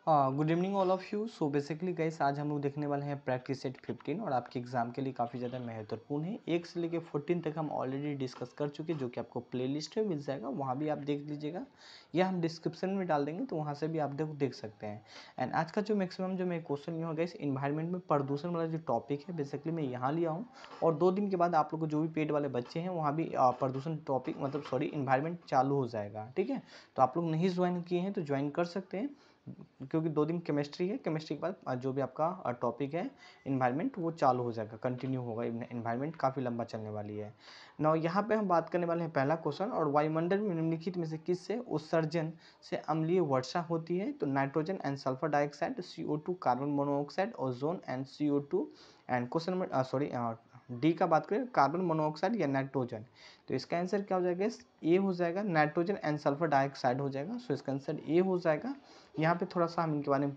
Good evening all of you. So basically guys आज हम लोग देखने वाले हैं प्रैक्टिस सेट 15 और आपके एग्जाम के लिए काफ़ी ज़्यादा महत्वपूर्ण है। 1 से लेकर 14 तक हम ऑलरेडी डिस्कस कर चुके हैं, जो कि आपको प्लेलिस्ट में मिल जाएगा, वहाँ भी आप देख लीजिएगा या हम डिस्क्रिप्शन में डाल देंगे तो वहाँ से भी आप देख सकते हैं। एंड आज का जो मैक्सिमम जो मैं क्वेश्चन लिया होगा इस इन्वायरमेंट में प्रदूषण वाला जो टॉपिक है बेसिकली मैं यहाँ लिया हूँ। और 2 दिन के बाद आप लोग को जो भी पेड वाले बच्चे हैं वहाँ भी प्रदूषण टॉपिक मतलब सॉरी इन्वायरमेंट चालू हो जाएगा। ठीक है, तो आप लोग नहीं ज्वाइन किए हैं तो ज्वाइन कर सकते हैं, क्योंकि 2 दिन केमिस्ट्री है, केमिस्ट्री के बाद जो भी आपका टॉपिक है इन्वायरमेंट वो चालू हो जाएगा, कंटिन्यू होगा। इन्वायरमेंट काफ़ी लंबा चलने वाली है। नाउ यहाँ पे हम बात करने वाले हैं पहला क्वेश्चन, और वायुमंडल में निम्नलिखित में से किससे उत्सर्जन से अम्लीय वर्षा होती है? तो nitrogen and sulphur dioxide, CO2 carbon monoxide, ozone and CO2। And question number sorry D का बात करें कार्बन मोनोऑक्साइड या नाइट्रोजन, तो इसका आंसर क्या हो जाएगा? ए हो जाएगा, नाइट्रोजन एंड सल्फर डाइऑक्साइड हो जाएगा। सो इसका आंसर ए हो जाएगा। यहाँ पे थोड़ा सा हम इनके बारे में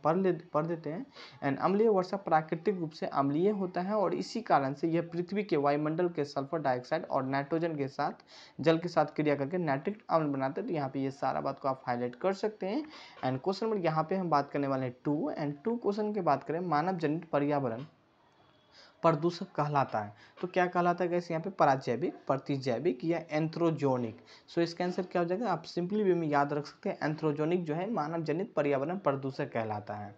पढ़ देते हैं। एंड अम्लीय वर्षा प्राकृतिक रूप से अम्लीय होता है और इसी कारण से यह पृथ्वी के वायुमंडल के सल्फर डाइऑक्साइड और नाइट्रोजन के साथ जल के साथ क्रिया करके नाइट्रिक अम्ल बनाते हैं। तो यहाँ पे ये सारा बात को आप हाईलाइट कर सकते हैं। एंड क्वेश्चन नंबर यहाँ पे हम बात करने वाले हैं 2 एंड 2 क्वेश्चन की बात करें, मानव जनित पर्यावरण प्रदूषक कहलाता है तो क्या कहलाता है गैस? यहाँ पे पराजैविक, प्रतिजैविक या एंथ्रोजोनिक। सो इसका आंसर क्या हो जाएगा? आप सिंपली वे में याद रख सकते हैं, एंथ्रोजोनिक जो है मानव जनित पर्यावरण प्रदूषक कहलाता है।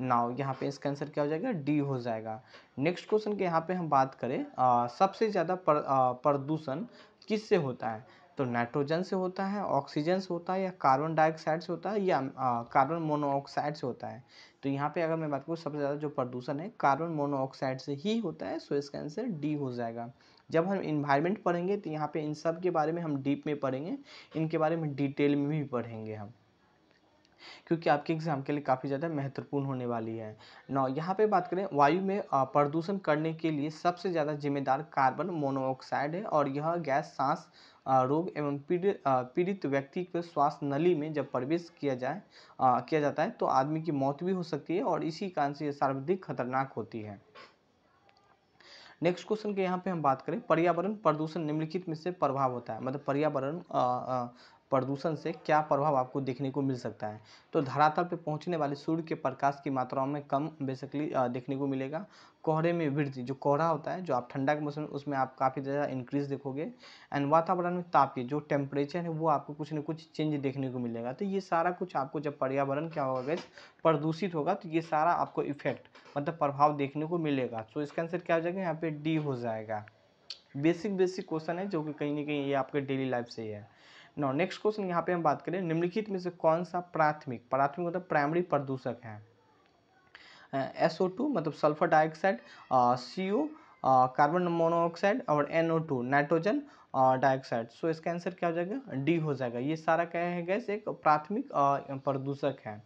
नाउ यहाँ पे इसका आंसर क्या हो जाएगा? डी हो जाएगा। नेक्स्ट क्वेश्चन के यहाँ पे हम बात करें सबसे ज़्यादा प्रदूषण किससे होता है? तो नाइट्रोजन से होता है, ऑक्सीजन से होता है, या कार्बन डाइऑक्साइड से होता है, या कार्बन मोनोऑक्साइड से होता है? तो यहाँ पे अगर मैं बात करूँ सबसे ज़्यादा जो प्रदूषण है कार्बन मोनोऑक्साइड से ही होता है। सो इसका आंसर डी हो जाएगा। जब हम इन्वायरमेंट पढ़ेंगे तो यहाँ पे इन सब के बारे में हम डीप में पढ़ेंगे, इनके बारे में डिटेल में भी पढ़ेंगे हम, क्योंकि आपके एग्जाम के लिए काफ़ी ज़्यादा महत्वपूर्ण होने वाली है। नौ यहाँ पे बात करें वायु में प्रदूषण करने के लिए सबसे ज़्यादा जिम्मेदार कार्बन मोनोऑक्साइड है, और यह गैस सांस रोग एवं पीड़ित व्यक्ति के श्वास नली में जब प्रवेश किया जाता है तो आदमी की मौत भी हो सकती है, और इसी कारण से यह सर्वाधिक खतरनाक होती है। नेक्स्ट क्वेश्चन के यहाँ पे हम बात करें, पर्यावरण प्रदूषण निम्नलिखित में से प्रभाव होता है, मतलब पर्यावरण प्रदूषण से क्या प्रभाव आपको देखने को मिल सकता है? तो धरातल पे पहुंचने वाले सूर्य के प्रकाश की मात्राओं में कम बेसिकली देखने को मिलेगा। कोहरे में वृद्धि, जो कोहरा होता है जो आप ठंडा के मौसम में उसमें आप काफ़ी ज़्यादा इंक्रीज देखोगे। एंड वातावरण में तापीय जो टेम्परेचर है वो आपको कुछ न कुछ चेंज देखने को मिलेगा। तो ये सारा कुछ आपको जब पर्यावरण क्या होगा गैस प्रदूषित होगा तो ये सारा आपको इफेक्ट मतलब प्रभाव देखने को मिलेगा। तो इसका आंसर क्या हो जाएगा? यहाँ पे डी हो जाएगा। बेसिक क्वेश्चन है जो कि कहीं ना कहीं ये आपके डेली लाइफ से ही है। नो नेक्स्ट क्वेश्चन यहाँ पे हम बात करें, निम्नलिखित में से कौन सा प्राथमिक मतलब प्राइमरी प्रदूषक है? SO2 मतलब sulphur dioxide, CO carbon monoxide, और NO2 नाइट्रोजन डाइऑक्साइड। सो इसका आंसर क्या हो जाएगा? डी हो जाएगा। ये सारा क्या है गैस? एक प्राथमिक प्रदूषक है।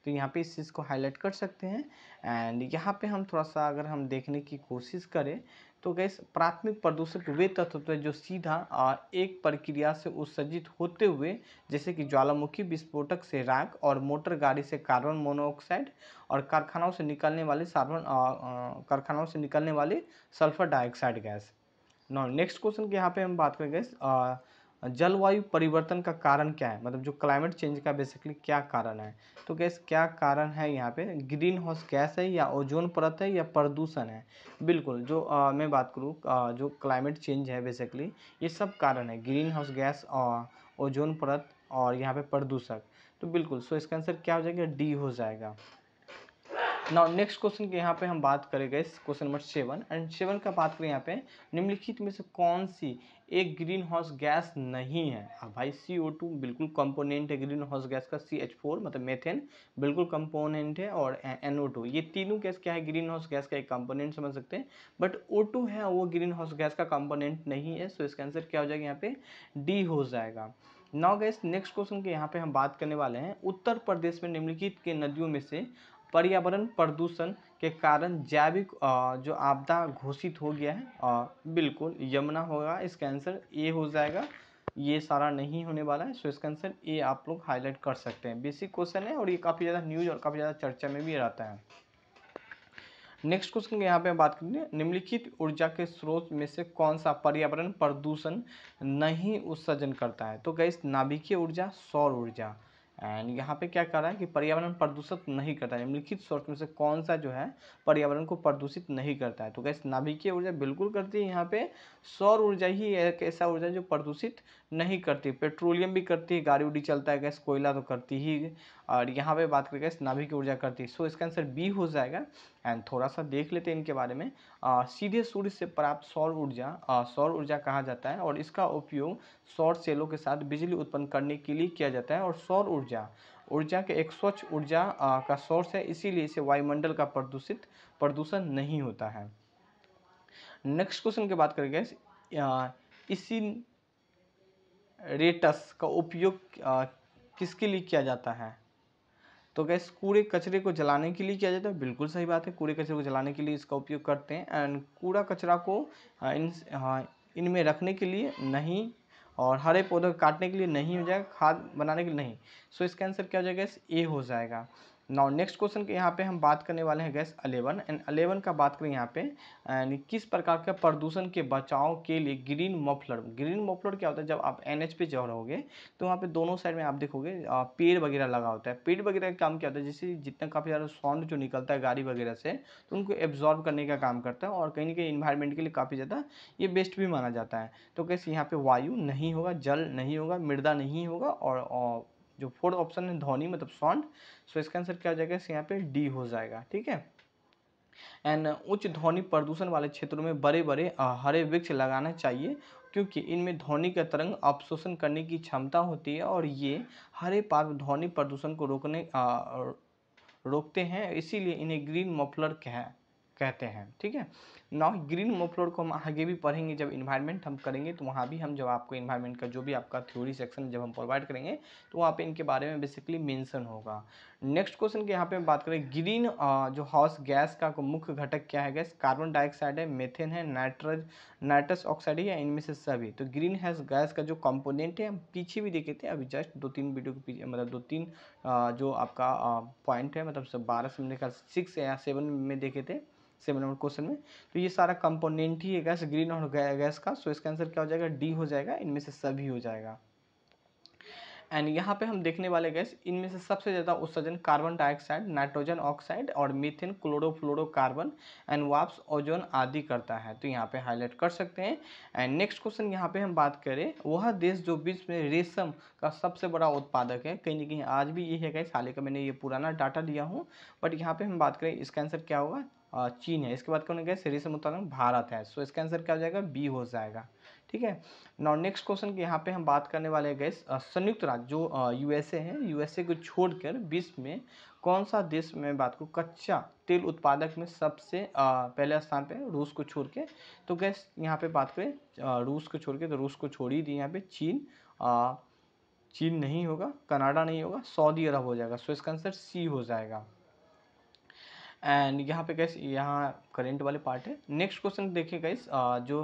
तो यहाँ पे इस चीज़ को हाईलाइट कर सकते हैं। एंड यहाँ पे हम थोड़ा सा अगर हम देखने की कोशिश करें तो गैस प्राथमिक प्रदूषक वे तत्व होते हैं जो सीधा एक प्रक्रिया से उत्सर्जित होते हुए, जैसे कि ज्वालामुखी विस्फोटक से राख, और मोटर गाड़ी से कार्बन मोनोऑक्साइड, और कारखानाओं से निकलने वाले sulphur dioxide gas. Now next question के यहाँ पे हम बात करेंगे जलवायु परिवर्तन का कारण क्या है, मतलब जो क्लाइमेट चेंज का बेसिकली क्या कारण है? तो गैस क्या कारण है यहाँ पे? ग्रीन हाउस गैस है, या ओजोन परत है, या प्रदूषण है? बिल्कुल, जो मैं बात करूँ जो क्लाइमेट चेंज है बेसिकली ये सब कारण है, ग्रीन हाउस गैस, ओजोन परत, और यहाँ पे प्रदूषक। तो बिल्कुल, सो इसका आंसर क्या हो जाएगा? डी हो जाएगा। नाउ नेक्स्ट क्वेश्चन की यहाँ पे हम बात करेंगे क्वेश्चन नंबर 7 एंड 7 का बात करें यहाँ पे, निम्नलिखित में से कौन सी एक ग्रीन हाउस गैस नहीं है? हाँ भाई, CO2 बिल्कुल कंपोनेंट है ग्रीन हाउस गैस का, CH4 मतलब मेथेन बिल्कुल कंपोनेंट है, और NO2 ये तीनों गैस क्या है? ग्रीन हाउस गैस का एक कंपोनेंट समझ सकते हैं, बट O2 है वो ग्रीन हाउस गैस का कंपोनेंट नहीं है। सो इसका आंसर क्या हो जाएगा? यहाँ पे डी हो जाएगा। नाउ गैस नेक्स्ट क्वेश्चन के यहाँ पे हम बात करने वाले हैं, उत्तर प्रदेश में निम्नलिखित के नदियों में से पर्यावरण प्रदूषण के कारण जैविक जो आपदा घोषित हो गया है, बिल्कुल यमुना होगा। इसका आंसर ए हो जाएगा। ये सारा नहीं होने वाला है। सो इसका आंसर ए आप लोग हाईलाइट कर सकते हैं। बेसिक क्वेश्चन है और ये काफ़ी ज़्यादा न्यूज और काफ़ी ज़्यादा चर्चा में भी रहता है। नेक्स्ट क्वेश्चन के यहाँ पे बात करेंगे, निम्नलिखित ऊर्जा के स्रोत में से कौन सा पर्यावरण प्रदूषण नहीं उत्सर्जन करता है? तो गैस नाभिकीय ऊर्जा, सौर ऊर्जा। एंड यहाँ पे क्या कर रहा है कि पर्यावरण प्रदूषित नहीं करता है। निम्नलिखित स्रोत में से कौन सा जो है पर्यावरण को प्रदूषित नहीं करता है? तो गैस नाभिकीय ऊर्जा बिल्कुल करती है। यहाँ पे सौर ऊर्जा ही एक ऐसा ऊर्जा जो प्रदूषित नहीं करती। पेट्रोलियम भी करती है, गाड़ी उड़ी चलता है, गैस कोयला तो करती ही। और यहाँ पे बात करें गैस नाभिकीय ऊर्जा करती है। सो इसका आंसर बी हो जाएगा। एंड थोड़ा सा देख लेते हैं इनके बारे में। सीधे सूर्य से प्राप्त सौर ऊर्जा कहा जाता है और इसका उपयोग सौर सेलों के साथ बिजली उत्पन्न करने के लिए किया जाता है। और सौर ऊर्जा के एक स्वच्छ ऊर्जा का सोर्स है, इसीलिए इसे वायुमंडल का प्रदूषण नहीं होता है। नेक्स्ट क्वेश्चन की बात करेंगे इसी रेटस का उपयोग किसके लिए किया जाता है? तो गैस कूड़े कचरे को जलाने के लिए किया जाता है। बिल्कुल सही बात है, कूड़े कचरे को जलाने के लिए इसका उपयोग करते हैं। एंड कूड़ा कचरा को इनमें रखने के लिए नहीं, और हरे पौधे काटने के लिए नहीं हो जाएगा, खाद बनाने के लिए नहीं। सो इसका आंसर क्या हो जाएगा? ए हो जाएगा। नाउ नेक्स्ट क्वेश्चन के यहाँ पे हम बात करने वाले हैं गैस 11 एंड 11 का बात करें यहाँ पे एंड किस प्रकार का प्रदूषण के बचाव के लिए ग्रीन मफलर क्या होता है? जब आप NH पे जा रहोगे तो वहाँ पे दोनों साइड में आप देखोगे पेड़ वगैरह लगा होता है। पेड़ वगैरह का काम क्या होता है? जैसे जितना काफ़ी ज़्यादा साउंड जो निकलता है गाड़ी वगैरह से, तो उनको एब्जॉर्ब करने का काम करता है और कहीं ना कहीं इन्वायरमेंट के लिए काफ़ी ज़्यादा ये बेस्ट भी माना जाता है। तो कैसे यहाँ पे वायु नहीं होगा, जल नहीं होगा, मृदा नहीं होगा, और जो फोर्थ ऑप्शन है ध्वनि मतलब साउंड। सो इसका आंसर क्या हो जाएगा? यहाँ पे डी हो जाएगा। ठीक है। एंड उच्च ध्वनि प्रदूषण वाले क्षेत्रों में बड़े बड़े हरे वृक्ष लगाना चाहिए, क्योंकि इनमें ध्वनि का तरंग अवशोषण करने की क्षमता होती है और ये हरे पार्व ध्वनि प्रदूषण को रोकते हैं, इसीलिए इन्हें ग्रीन मफलर कहते हैं। ठीक है। नाउ ग्रीन मफलर को हम आगे भी पढ़ेंगे, जब इन्वायरमेंट हम करेंगे तो वहाँ भी हम जब आपको इन्वायरमेंट का जो भी आपका थ्योरी सेक्शन जब हम प्रोवाइड करेंगे तो वहाँ पे इनके बारे में बेसिकली मेंशन होगा। नेक्स्ट क्वेश्चन के यहाँ पे बात करें ग्रीन जो हाउस गैस का मुख्य घटक क्या है? गैस कार्बन डाइऑक्साइड है, मेथेन है, नाइट्रस ऑक्साइड है, या इनमें से सभी? तो ग्रीन हाउस गैस का जो कंपोनेंट है हम पीछे भी देखे थे, अभी जस्ट 2-3 वीडियो के पीछे, मतलब 2-3 जो आपका पॉइंट है, मतलब 12 से मैंने कहा 6 या 7 में देखे थे, 7 नंबर क्वेश्चन में। तो ये सारा कंपोनेंट ही है गैस, ग्रीन और गैस का। सो इसका आंसर क्या हो जाएगा? डी हो जाएगा, इनमें से सभी हो जाएगा। एंड यहाँ पे हम देखने वाले गैस इनमें से सबसे ज़्यादा उत्सर्जन कार्बन डाइऑक्साइड, नाइट्रोजन ऑक्साइड और मीथेन, क्लोरोफ्लोरोकार्बन एंड वाष्प, ओजोन आदि करता है। तो यहाँ पे हाईलाइट कर सकते हैं। एंड नेक्स्ट क्वेश्चन यहाँ पे हम बात करें, वह देश जो विश्व में रेशम का सबसे बड़ा उत्पादक है, कहीं ना कहीं आज भी ये है गैस, हाल ही का मैंने ये पुराना डाटा लिया हूँ, बट यहाँ पे हम बात करें इसका आंसर क्या होगा? चीन है। इसके बाद कौन गैस? रेशम उत्पादन भारत है। सो इसका आंसर क्या हो जाएगा? बी हो जाएगा। ठीक है। नाउ नेक्स्ट क्वेश्चन के यहाँ पे हम बात करने वाले गैस संयुक्त राज्य जो USA है, USA को छोड़कर विश्व में कौन सा देश में बात को कच्चा तेल उत्पादक में सबसे पहले स्थान पे? रूस को छोड़ के। तो गैस यहाँ पे बात करें रूस को छोड़ के, तो रूस को छोड़ ही दी यहाँ पे। चीन नहीं होगा, कनाडा नहीं होगा, सऊदी अरब हो जाएगा। सो इसका आंसर सी हो जाएगा। एंड यहाँ पे गैस यहाँ करेंट वाले पार्ट है। नेक्स्ट क्वेश्चन देखिए गैस जो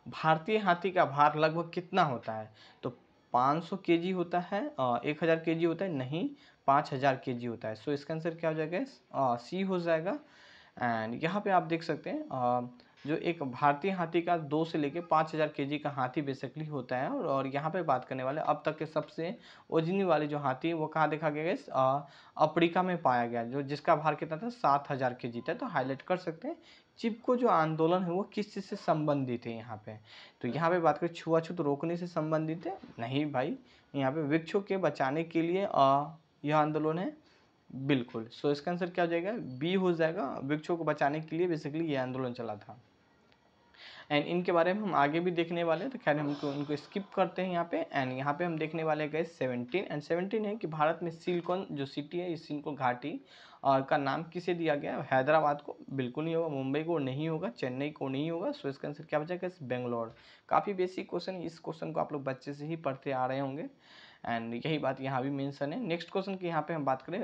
भारतीय हाथी का भार लगभग कितना होता है? तो 500 kg होता है, 1000 kg होता है, नहीं 5000 kg होता है। सो इसका आंसर क्या हो जाएगा? सी हो जाएगा। एंड यहाँ पे आप देख सकते हैं जो एक भारतीय हाथी का 2 से लेके 5000 kg का हाथी बेसिकली होता है। और यहाँ पे बात करने वाले अब तक के सबसे ओजनी वाली जो हाथी है वो कहाँ देखा गया है? अफ्रीका में पाया गया, जो जिसका भार कितना था? 7000 kg था। तो हाईलाइट कर सकते हैं। चिपको जो आंदोलन है वो किस चीज़ से संबंधित है यहाँ पे? तो यहाँ पे बात करें छुआछूत रोकने से संबंधित है? नहीं भाई, यहाँ पे वृक्षों के बचाने के लिए यह आंदोलन है। बिल्कुल। सो इसका आंसर क्या हो जाएगा? बी हो जाएगा। वृक्षों को बचाने के लिए बेसिकली ये आंदोलन चला था। एंड इनके बारे में हम आगे भी देखने वाले हैं, तो खैर हमको उनको स्किप करते हैं यहाँ पे। एंड यहाँ पे हम देखने वाले गए 17 एंड 17 है कि भारत में सिलिकॉन जो सिटी है, इस सिलिकॉन घाटी का नाम किसे दिया गया? हैदराबाद को। बिल्कुल नहीं होगा। मुंबई को नहीं होगा। चेन्नई को नहीं होगा। सो इसका आंसर क्या बचेगा? बेंगलोर। काफ़ी बेसिक क्वेश्चन, इस क्वेश्चन को आप लोग बच्चे से ही पढ़ते आ रहे होंगे एंड यही बात यहाँ भी मेंशन है। नेक्स्ट क्वेश्चन की यहाँ पे हम बात करें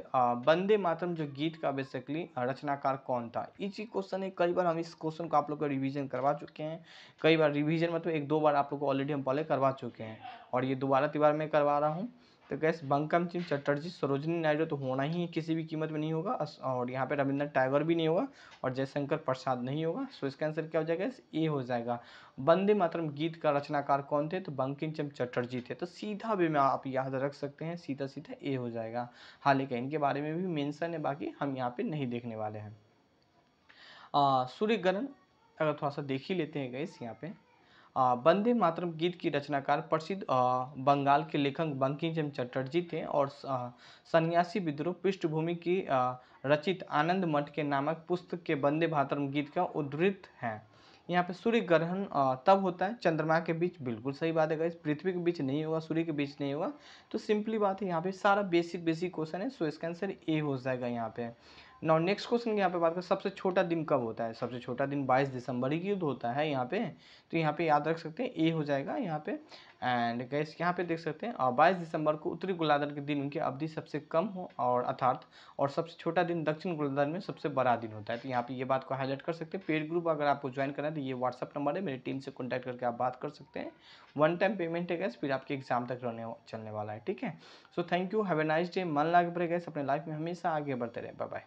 वंदे मातरम जो गीत का बेसिकली रचनाकार कौन था? इजी क्वेश्चन है, कई बार हम इस क्वेश्चन को आप लोग को रिवीजन करवा चुके हैं। कई बार रिवीजन मतलब 1-2 बार आप लोग को ऑलरेडी हम पहले करवा चुके हैं और ये दोबारा तिबार में करवा रहा हूँ। तो गैस बंकिम चंद्र चटर्जी, सरोजिनी नायडू तो होना ही है, किसी भी कीमत में नहीं होगा, और यहाँ पे रविंद्रनाथ टैगोर भी नहीं होगा, और जयशंकर प्रसाद नहीं होगा। सो इसका आंसर क्या हो जाएगा, ए हो जाएगा। वंदे मातरम गीत का रचनाकार कौन थे, तो बंकिम चंद्र चटर्जी थे। तो सीधा भी में आप याद रख सकते हैं, सीधा सीधा ए हो जाएगा। हालांकि इनके बारे में भी मेंशन है, बाकी हम यहाँ पे नहीं देखने वाले हैं। सूर्य ग्रहण अगर थोड़ा सा देख ही लेते हैं गैस यहाँ पे। वंदे मातरम गीत की रचनाकार प्रसिद्ध बंगाल के लेखक बंकिम चंद्र चटर्जी थे, और सन्यासी विद्रोह पृष्ठभूमि की रचित आनंद मठ के नामक पुस्तक के वंदे मातरम गीत का उद्धृत है। यहाँ पे सूर्य ग्रहण तब होता है चंद्रमा के बीच, बिल्कुल सही बात है गाइस, पृथ्वी के बीच नहीं होगा, सूर्य के बीच नहीं होगा। तो सिंपली बात है, यहाँ पे सारा बेसिक बेसिक क्वेश्चन है। सो इसका आंसर ए हो जाएगा यहाँ पे। नाउ नेक्स्ट क्वेश्चन की यहाँ पे बात करें, सबसे छोटा दिन कब होता है, सबसे छोटा दिन 22 दिसंबर ही युद्ध होता है यहाँ पे। तो यहाँ पे याद रख सकते हैं, ए हो जाएगा यहाँ पे। एंड गैस यहाँ पे देख सकते हैं 22 दिसंबर को उत्तरी गोलार्ध के दिन उनकी अवधि सबसे कम हो, और अर्थात और सबसे छोटा दिन दक्षिण गोलार्ध में सबसे बड़ा दिन होता है। तो यहाँ पे ये बात को हाईलाइट कर सकते हैं। पेड ग्रुप अगर आपको ज्वाइन करना है तो ये व्हाट्सअप नंबर है, मेरी टीम से कॉन्टैक्ट करके आप बात कर सकते हैं। वन टाइम पेमेंट है गैस, फिर आपके एग्जाम तक चलने वाला है, ठीक है। So thank you, have a nice day. मन लगा पड़े गैस, अपने लाइफ में हमेशा आगे बढ़ते रहे। Bye bye.